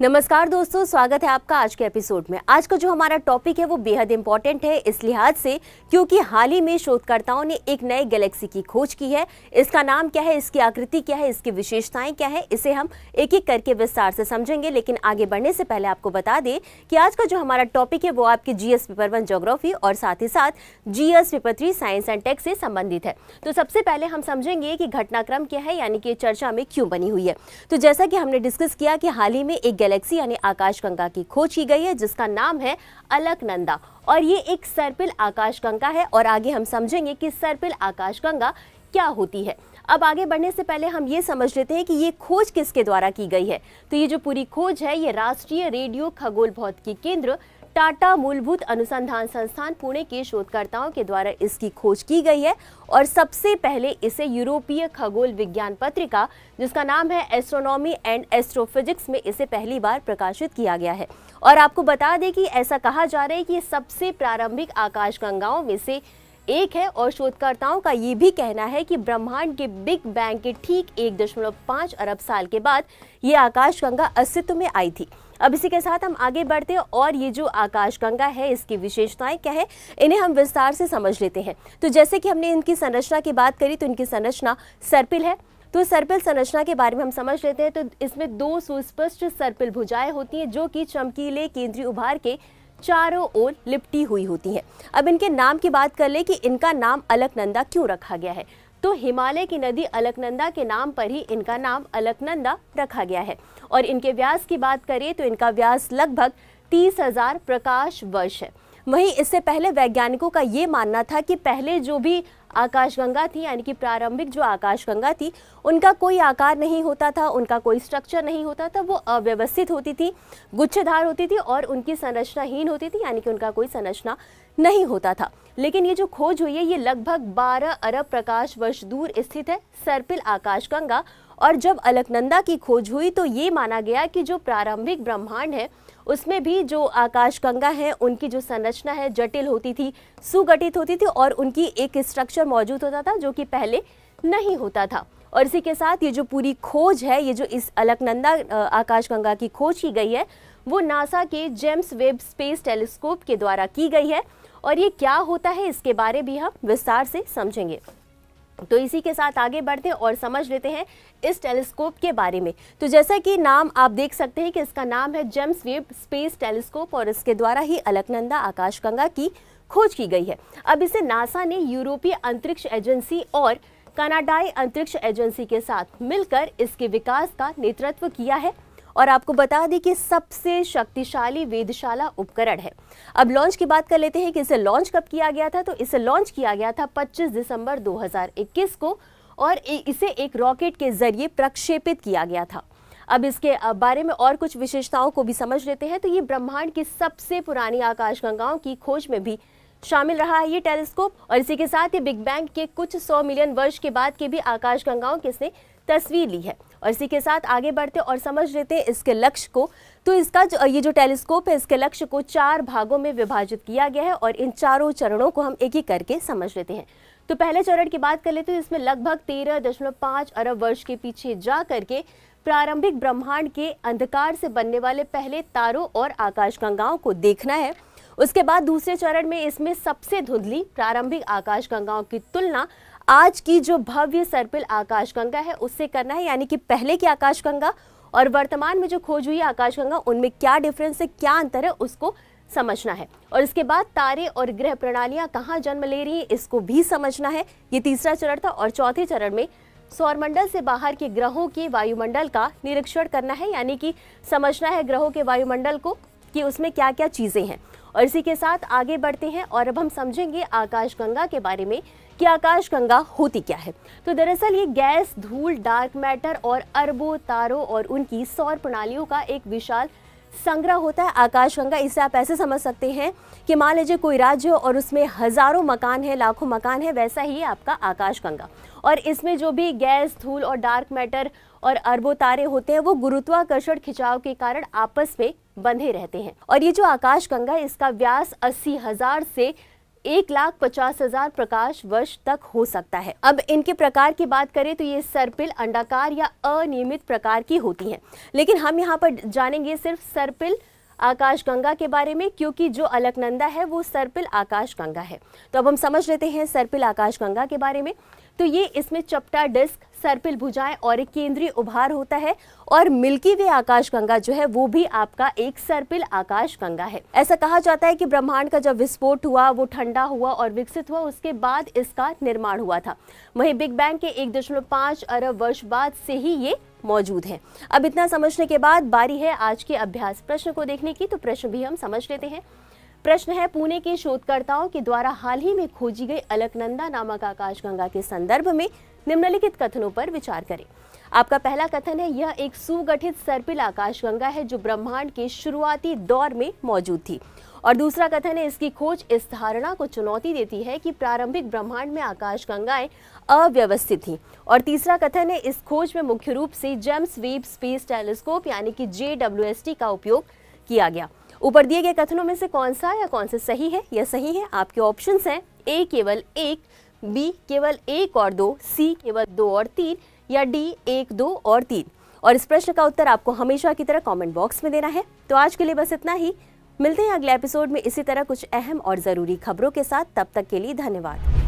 नमस्कार दोस्तों, स्वागत है आपका आज के एपिसोड में। आज का जो हमारा टॉपिक है वो बेहद इंपॉर्टेंट है इस लिहाज से क्योंकि हाल ही में शोधकर्ताओं ने एक नए गैलेक्सी की खोज की है। इसका नाम क्या है, इसकी आकृति क्या है, इसकी विशेषताएं क्या है, इसे हम एक एक करके विस्तार से समझेंगे। लेकिन आगे बढ़ने से पहले आपको बता दें कि आज का जो हमारा टॉपिक है वो आपके जीएस पेपर 1 ज्योग्राफी और साथ ही साथ GS paper 3 science and tech से संबंधित है। तो सबसे पहले हम समझेंगे कि घटनाक्रम क्या है, यानी कि चर्चा में क्यों बनी हुई है। तो जैसा कि हमने डिस्कस किया कि हाल ही में एक गैलेक्सी यानी आकाशगंगा की खोज की गई है जिसका नाम है अलकनंदा और ये एक सर्पिल आकाशगंगा है। और आगे हम समझेंगे कि सर्पिल आकाशगंगा क्या होती है। अब आगे बढ़ने से पहले हम ये समझ लेते हैं कि ये खोज किसके द्वारा की गई है। तो ये जो पूरी खोज है ये राष्ट्रीय रेडियो खगोल भौतिकी केंद्र टाटा मूलभूत अनुसंधान संस्थान पुणे के शोधकर्ताओं के द्वारा इसकी खोज की गई है। और सबसे पहले इसे यूरोपीय खगोल विज्ञान पत्रिका जिसका नाम है एस्ट्रोनॉमी एंड एस्ट्रोफिजिक्स में इसे पहली बार प्रकाशित किया गया है। और आपको बता दें कि ऐसा कहा जा रहा है कि ये सबसे प्रारंभिक आकाशगंगाओं में से एक है और शोधकर्ताओं का ये भी कहना है कि ब्रह्मांड के बिग बैंग के ठीक 1.5 अरब साल के बाद ये आकाशगंगा अस्तित्व में आई थी। अब इसी के साथ हम आगे बढ़ते हैं और ये जो आकाशगंगा है इसकी विशेषताएं क्या है इन्हें हम विस्तार से समझ लेते हैं। तो जैसे कि हमने इनकी संरचना की बात करी तो इनकी संरचना सर्पिल है। तो सर्पिल संरचना के बारे में हम समझ लेते हैं। तो इसमें 2 सुस्पष्ट सर्पिल भुजाएं होती हैं जो कि चमकीले केंद्रीय उभार के चारों ओर लिपटी हुई होती हैं। अब इनके नाम की बात कर ले कि इनका नाम अलकनंदा क्यों रखा गया है। तो हिमालय की नदी अलकनंदा के नाम पर ही इनका नाम अलकनंदा रखा गया है। और इनके व्यास की बात करें तो इनका व्यास लगभग 30,000 प्रकाश वर्ष है। वहीं इससे पहले वैज्ञानिकों का ये मानना था कि पहले जो भी आकाशगंगा थी यानी कि प्रारंभिक जो आकाशगंगा थी उनका कोई आकार नहीं होता था, उनका कोई स्ट्रक्चर नहीं होता था, वो अव्यवस्थित होती थी, गुच्छेदार होती थी और उनकी संरचनाहीन होती थी यानी कि उनका कोई संरचना नहीं होता था। लेकिन ये जो खोज हुई है ये लगभग 12 अरब प्रकाश वर्ष दूर स्थित है सर्पिल आकाशगंगा। और जब अलकनंदा की खोज हुई तो ये माना गया कि जो प्रारंभिक ब्रह्मांड है उसमें भी जो आकाशगंगा है उनकी जो संरचना है जटिल होती थी, सुगठित होती थी और उनकी एक स्ट्रक्चर मौजूद होता था जो कि पहले नहीं होता था। और इसी के साथ ये जो पूरी खोज है, ये जो इस अलकनंदा आकाशगंगा की खोज की गई है वो नासा के जेम्स वेब स्पेस टेलीस्कोप के द्वारा की गई है। और ये क्या होता है इसके बारे भी हम विस्तार से समझेंगे। तो इसी के साथ आगे बढ़ते हैं और समझ लेते हैं इस टेलीस्कोप के बारे में। तो जैसा कि नाम आप देख सकते हैं कि इसका नाम है जेम्स वेब स्पेस टेलीस्कोप और इसके द्वारा ही अलकनंदा आकाशगंगा की खोज की गई है। अब इसे नासा ने यूरोपीय अंतरिक्ष एजेंसी और कनाडाई अंतरिक्ष एजेंसी के साथ मिलकर इसके विकास का नेतृत्व किया है। और आपको बता दें कि सबसे शक्तिशाली वेधशाला उपकरण है। अब लॉन्च की बात कर लेते हैं कि इसे लॉन्च कब किया गया था। तो इसे लॉन्च किया गया था 25 दिसंबर 2021 को और इसे एक रॉकेट के जरिए प्रक्षेपित किया गया था। अब इसके बारे में और कुछ विशेषताओं को भी समझ लेते हैं। तो ये ब्रह्मांड की सबसे पुरानी आकाशगंगाओं की खोज में भी शामिल रहा है ये टेलीस्कोप। और इसी के साथ ही बिग बैंग के कुछ 100 मिलियन वर्ष के बाद के भी आकाशगंगाओं की इसने तस्वीर ली है। और इसी के साथ आगे बढ़ते और समझ लेते हैं इसके लक्ष्य को। तो इसका ये जो टेलीस्कोप है इसके लक्ष्य को 4 भागों में विभाजित किया गया है और इन चारों चरणों को हम एक एक करके समझ लेते हैं। तो पहले चरण की बात कर लेते हैं। इसमें लगभग 13.5 अरब वर्ष के पीछे जा करके प्रारंभिक ब्रह्मांड के अंधकार से बनने वाले पहले तारों और आकाशगंगाओं को देखना है। उसके बाद दूसरे चरण में इसमें सबसे धुंधली प्रारंभिक आकाशगंगाओं की तुलना आज की जो भव्य सर्पिल आकाशगंगा है उससे करना है, यानी कि पहले की आकाशगंगा और वर्तमान में जो खोज हुई आकाशगंगा उनमें क्या डिफरेंस है, क्या अंतर है उसको समझना है। और इसके बाद तारे और ग्रह प्रणालियां कहाँ जन्म ले रही हैं इसको भी समझना है। ये तीसरा चरण था। और चौथे चरण में सौरमंडल से बाहर के ग्रहों के वायुमंडल का निरीक्षण करना है, यानी कि समझना है ग्रहों के वायुमंडल को कि उसमें क्या क्या चीजें हैं। और इसी के साथ आगे बढ़ते हैं और अब हम समझेंगे आकाशगंगा के बारे में कि आकाशगंगा होती क्या है। तो दरअसल ये गैस, धूल, डार्क मैटर और अरबों तारों और उनकी सौर प्रणालियों का एक विशाल संग्रह होता है आकाशगंगा। इसे आप ऐसे समझ सकते हैं कि मान लीजिए कोई राज्य हो और उसमें हजारों मकान है, लाखों मकान है, वैसा ही है आपका आकाशगंगा। और इसमें जो भी गैस, धूल और डार्क मैटर और अरबों तारे होते हैं वो गुरुत्वाकर्षण खिंचाव के कारण आपस में बंधे रहते हैं। और ये जो आकाशगंगा है इसका व्यास 80,000 से 1,50,000 प्रकाश वर्ष तक हो सकता है। अब इनके प्रकार की बात करें तो ये सर्पिल अंडाकार या अनियमित प्रकार की होती हैं, लेकिन हम यहाँ पर जानेंगे सिर्फ सर्पिल आकाशगंगा के बारे में, क्योंकि जो अलकनंदा है वो सर्पिल आकाशगंगा है। तो अब हम समझ लेते हैं सर्पिल आकाशगंगा के बारे में। तो ये इसमें चपटा डिस्क, सर्पिल भुजाएं और एक केंद्रीय उभार होता है, और मिल्की वे आकाशगंगा जो है वो भी आपका एक सर्पिल आकाशगंगा है। ऐसा कहा जाता है कि ब्रह्मांड का जब विस्फोट हुआ वो ठंडा हुआ और विकसित हुआ, उसके बाद इसका निर्माण हुआ था। वहीं बिग बैंग के 1.5 अरब वर्ष बाद से ही ये मौजूद है। अब इतना समझने के बाद बारी है आज के अभ्यास प्रश्न को देखने की। तो प्रश्न भी हम समझ लेते हैं। प्रश्न है, पुणे के शोधकर्ताओं के द्वारा हाल ही में खोजी गई अलकनंदा नामक आकाशगंगा के संदर्भ में निम्नलिखित कथनों पर विचार करें। आपका पहला कथन है, यह एक सुगठित सर्पिल आकाशगंगा है जो ब्रह्मांड के शुरुआती दौर में मौजूद थी। और दूसरा कथन है, इसकी खोज इस धारणा को चुनौती देती है कि प्रारंभिक ब्रह्मांड में आकाशगंगाएं अव्यवस्थित थीं। और तीसरा कथन है, इस खोज में मुख्य रूप से जेम्स वेब स्पेस टेलीस्कोप यानी कि JWST का उपयोग किया गया। ऊपर दिए गए कथनों में से कौन सा या कौन से सही है? यह सही है। आपके ऑप्शंस हैं A केवल 1, B केवल 1 और 2, C केवल 2 और 3 या D 1, 2 और 3। और इस प्रश्न का उत्तर आपको हमेशा की तरह कमेंट बॉक्स में देना है। तो आज के लिए बस इतना ही। मिलते हैं अगले एपिसोड में इसी तरह कुछ अहम और ज़रूरी खबरों के साथ। तब तक के लिए धन्यवाद।